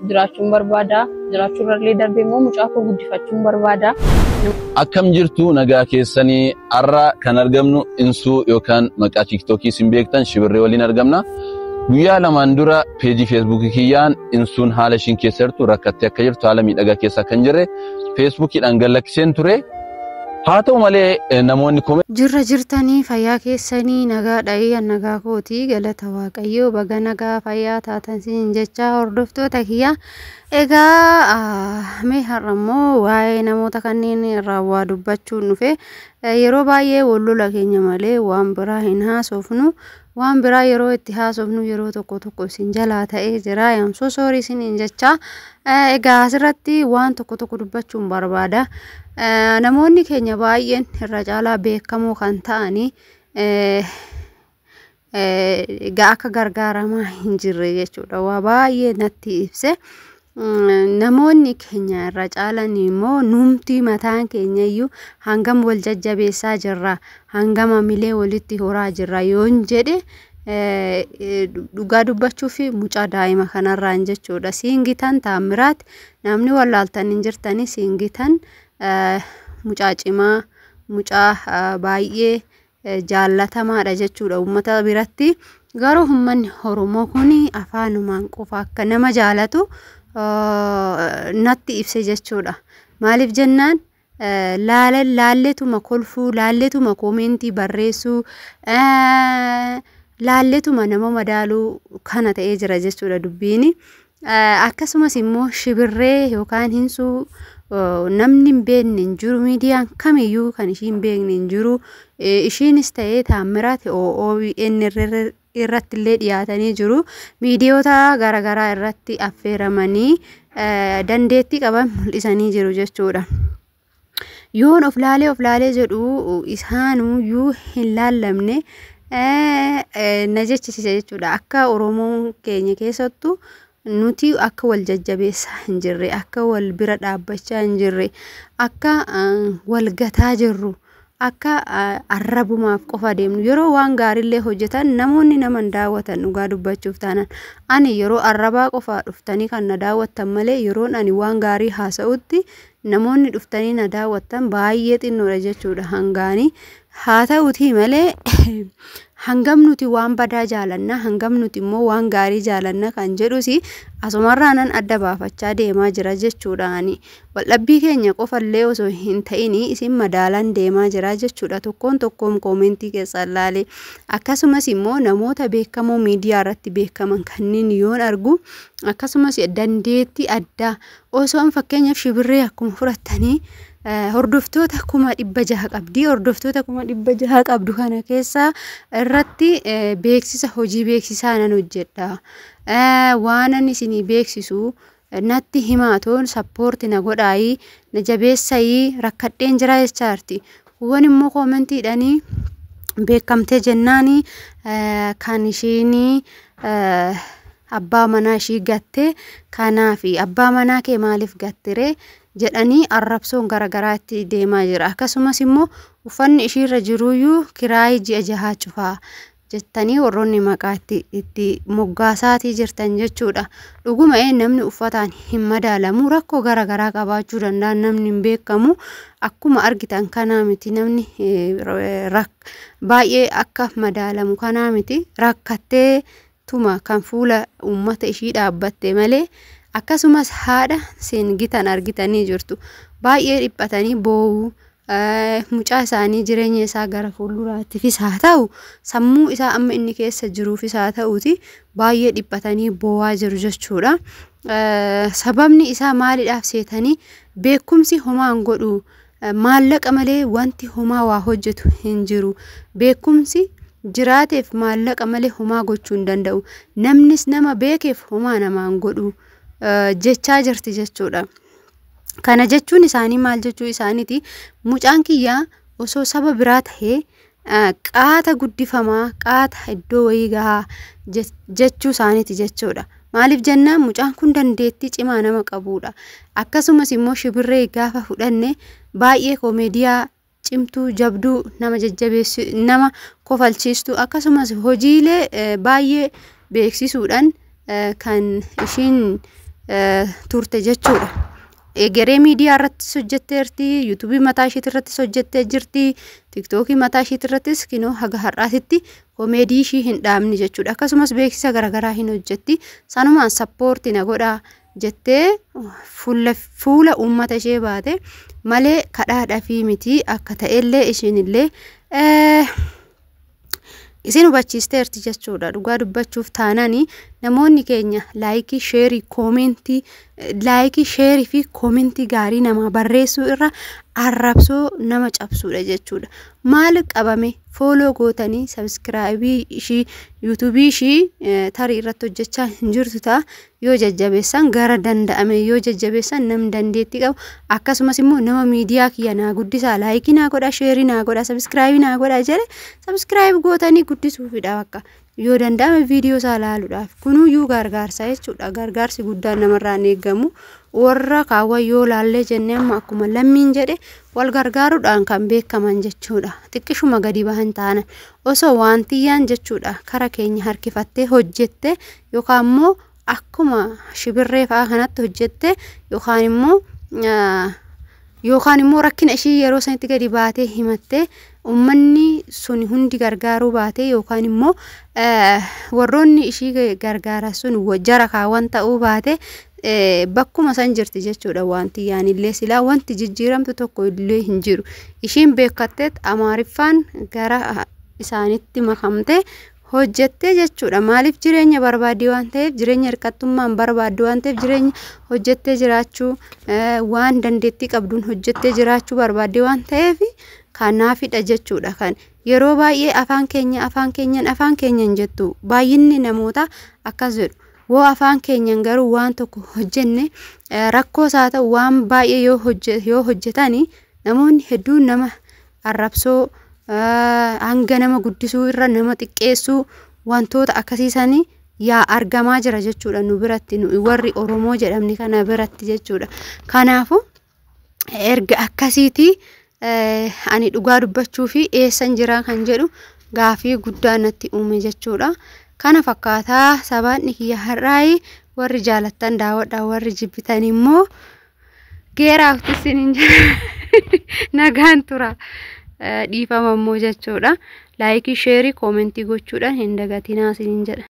jiraachuun barbaada. Jiraachuu irra darbee immoo mucaa koo guddifachuun barbaada. Akkam jirtu nagaa keessanii arra kan argamnu insuu yookaan maqaa TikTokii isin beektan Shibirree waliin argamna. Guyyaa lamaan dura peejii Facebookii kiyyaan insuun haala ishiin keessa jirtu rakkattee akka jirtu haala miidhagaa keessa kan jirre Facebookiidhaan gallakseen ture. Haa ta'u malee namoonni jirra jirtanii fayyaa keessanii nagaa dha'ee nagaa kooti galata waaqayyoo baga nagaa fayyaa taatan siin jecha hordoftoota kiyya egaa mee har'ammoo waa'ee namoota kanneen irraa waa dubbachuun dhufe yeroo baay'ee wallola keenya malee waan biraa hin haasofnu waan biraa yeroo itti haasofnu yeroo tokko isin jalaa ta'ee jira yamsoo soorii isin jecha egaa asirratti waan tokko dubbachuun barbaada. Namoonni keenya baay'een irra caalaa beekamoo kan ta'anii egaa akka gargaaramaa hin jirre jechuudha. Waa baay'ee natti ibse. Namoonni keenya irra caalan immoo numti mataan keenya iyyuu hangam wal jajjabeessaa jirra, hangam milee walitti horaa jirra yoon jedhe dhugaa dubbachuu fi mucaa daa'ima kanarraan jechuudha. Siingitan Taamiraat namni wallaaltan hin jirtanii siingitan mucaa cimaa mucaa baay'ee jaallatamaadha jechuudha uummata biratti. Garuu uummanni Oromoo kun afaanumaan qofa akka nama jaalatu natti ibse jechuudha. Maaliif jennaan laalletuma kolfuu, laalletuma koomentii barreessuu, laalletuma nama madaaluu kana ta'ee jira jechuudha dubbiini. Akkasumas immoo Shibirree yookaan insuu namni hin beekne hin jiru, miidiyaan kamiyyuu kan ishiin beekne hin jiru. Ishiinis ta'ee Taamiraat OBN irratti illee dhiyaatanii jiru. Miidiyoota garaagaraa irratti affeeramanii dandeettii qaban mul'isanii jiru jechuudha. Yoon of laalee jedhu isaanuyyuu hin laallamne na jechisiisa jechuudha. Akka Oromoon keenya keessattuu nuti akka wal jajjabeessaa hin jirre, akka wal bira dhaabbachaa hin jirre, akka wal gataa jirru, akka arrabumaaf qofa deemnu yeroo waan gaariillee hojjetan namoonni nama daawwatan dhugaa dubbachuuf taanan ani yeroo arrabaa qofa dhuftanii kan na daawwatan malee yeroon ani waan gaarii haasa'utti namoonni dhuftanii na daawwatan baay'ee xinnoodha jechuudha. Hangaanii haa ta'utii malee hangam nuti waan badaa jaalanna, hangam nuti immoo waan gaarii jaalanna kan jedhusi asumarraanan adda baafachaa deemaa jira jechuudhaani. Waldhabbii keenya qofallee osoo hin ta'ini isin madaalan deemaa jira jechuudha. Tokkoon koomentii keessaan laalee akkasumas immoo namoota beekamoo miidiyaa irratti beekaman kanneen yoon argu akkasumas dandeettii addaa osoo fakkeenyaaf Shibirree akkuma fudhattanii hordoftoota 600 qabdi. Hordoftoota 600 qabdu kana keessa irratti beeksisa hojii beeksisaa nan hojjedha. Waanan isinii beeksisu natti himaatoon sappoorti na godhaayi, na jabeessayi, rakkadheen jira jechaarti. Kuwwan immoo koomentiidhanii beekamtee jennaani kan ishiin abbaa manaa ishii gatte kanaafi abbaa manaa kee maaliif gattire jedhanii arrabsoon garagaraatti deemaa jira. Akkasumas immoo uffanni ishiirra jiruyyuu kiraayii ji'a 6 cufaa jettanii warroonni maqaatti itti moggaasaatii jirtan jechuudha. Dhuguma namni uffataan hin madaalamu, rakkoo garagaraa qabaachuu danda'a, namni hin beekamu akkuma argitan kanaa miti. Namni baay'ee akka madaalamu kanaa miti. Rakkattee tuma kan fuula uummata ishii dhaabbatte malee akkasumas haadha siingitan argitanii jirtu. Baay'ee dhiphatanii boo'uu mucaa isaanii jireenya isaa gara fuulduraattifis haa ta'u sammuu isaa amma inni keessa jiruufis haa ta'uti baay'ee dhiphatanii boo'aa jiru jechuudha. Sababni isaa maalidhaaf seetanii beekumsi homaa hin godhu, maallaqa malee wanti homaa waa hojjetu hin jiru. Beekumsi jiraateef maallaqa malee homaa gochuu hin danda'u. Namnis nama beekeef homaa namaan godhu jechaa jirti jechuudha. Kana jechuun isaanii maal jechuu isaaniiti? Mucaan kiyyaa osoo saba biraa ta'ee qaata guddifamaa, qaata iddoo wayii gahaa jechuu isaaniiti jechuudha. Maaliif jennaan mucaan kun dandeettii cimaa nama qabudha. Akkasumas immoo Shibirree gaafa fudhanne baay'ee koomeediyaa cimtuu jabduu nama jajjabeessu nama kofalchiistu akkasumas hojiilee baay'ee beeksisuudhaan kan ishiin turte jechuudha. Egeree miidiyaa irratti hojjetteerti, YouTube mataa ishee irratti hojjettee jirti, TikTok mataa ishee irrattis kinoo haga har'aatitti komeedii ishee hin dhaabne jechuudha. Akkasumas beeksisa garagaraa hin hojjetti. Sanumaan sappoortii na godhaa jettee fuula uummata ishee baate malee kadhaadhaa fi miti akka ta'ellee ishiinillee isin hubachiisteerti jechuudha. Dhugaa dubbachuuf taananii namoonni keenya laayikii, sheerii, koomentii, laayikii, sheerii fi koomentii gaarii nama barreessuu irra arrabsoo nama cabsuudha jechuudha. Maal qabame fooloo gootanii sabskraayibii ishii yuutuubii ishii tarii irratti hojjechaa hin jirtu ta'a. Yoo jajjabeessan gara danda'ame yoo jajjabeessan nam dandeetti qabu. Akkasumas immoo nama miidiyaa kiyya naa guddisaa, laayikii naa godha, sheerii naa godha, sabskraayibii naa godha jedhe sabskraayib gootanii guddisuufidha bakka. Yoo danda'ame viidiyoo isaa ilaaluudhaaf kunuyyuu gargaarsa jechuudha. Gargaarsi guddaan namarraa hin eegamu. Warra kaawwa yoo laallee jennee amma akkuma lammiin jedhe wal gargaaruudhaan kan beekaman jechuudha. Xiqqishuma gadi bahan taana osoo waantiyyaan jechuudha kara keenya harkifattee hojjette yookaan immoo akkuma shibirree fa'aa kanatti hojjette yookaan immoo rakkina ishii yeroo sanitti gadi baatee himatte ummanni sun hundi gargaaruu baate yookaan immoo warroonni ishii gargaara sun wajjara kaawwan ta'uu baate bakkuma san jirti jechuudha. Wanti yaanillee silaa wanti jijjiiramtu tokko illee hin jiru. Ishiin beekatteet Amaariffaan gara isaanitti makamte hojjette jechuudha. Maaliif jireenya barbaadde waan ta'eef, jireenya hirkattummaan barbaadde waan ta'eef, jireenya hojjettee jiraachuu waan dandeettii qabduun hojjettee jiraachuu barbaadde waan ta'eef kanaafidha jechuudha. Kan yeroo baay'ee afaan keenyan jettu baay'inni namoota akkas jedhu. Woo afaan keenyan garuu waan tokko hojjenne rakkoo isaa ta'u waan baay'ee yoo hojjetani namoonni hedduun nama arrabsoo hanga nama guddisuu irra nama xiqqeessuu wantoota akkasiisanii yaa argamaa jira jechuudha. Nu biratti nu warri Oromoo jedhamni kana biratti jechuudha. Kanaafu erga akkasiiti ani dhugaa dubbachuu fi eessan jira kan jedhu gaafii guddaa natti uume jechuudha. Kana fakkaataa sabaanni kiyya har'aayi warri jaalattan daawwadhaa, warri jibbitan immoo geeraafti isiniin nagaan tura dhiifama immoo jechuudha. Laayikii, sheerii, koomentii gochuudhaan hin dagatinaa isiniin jedha.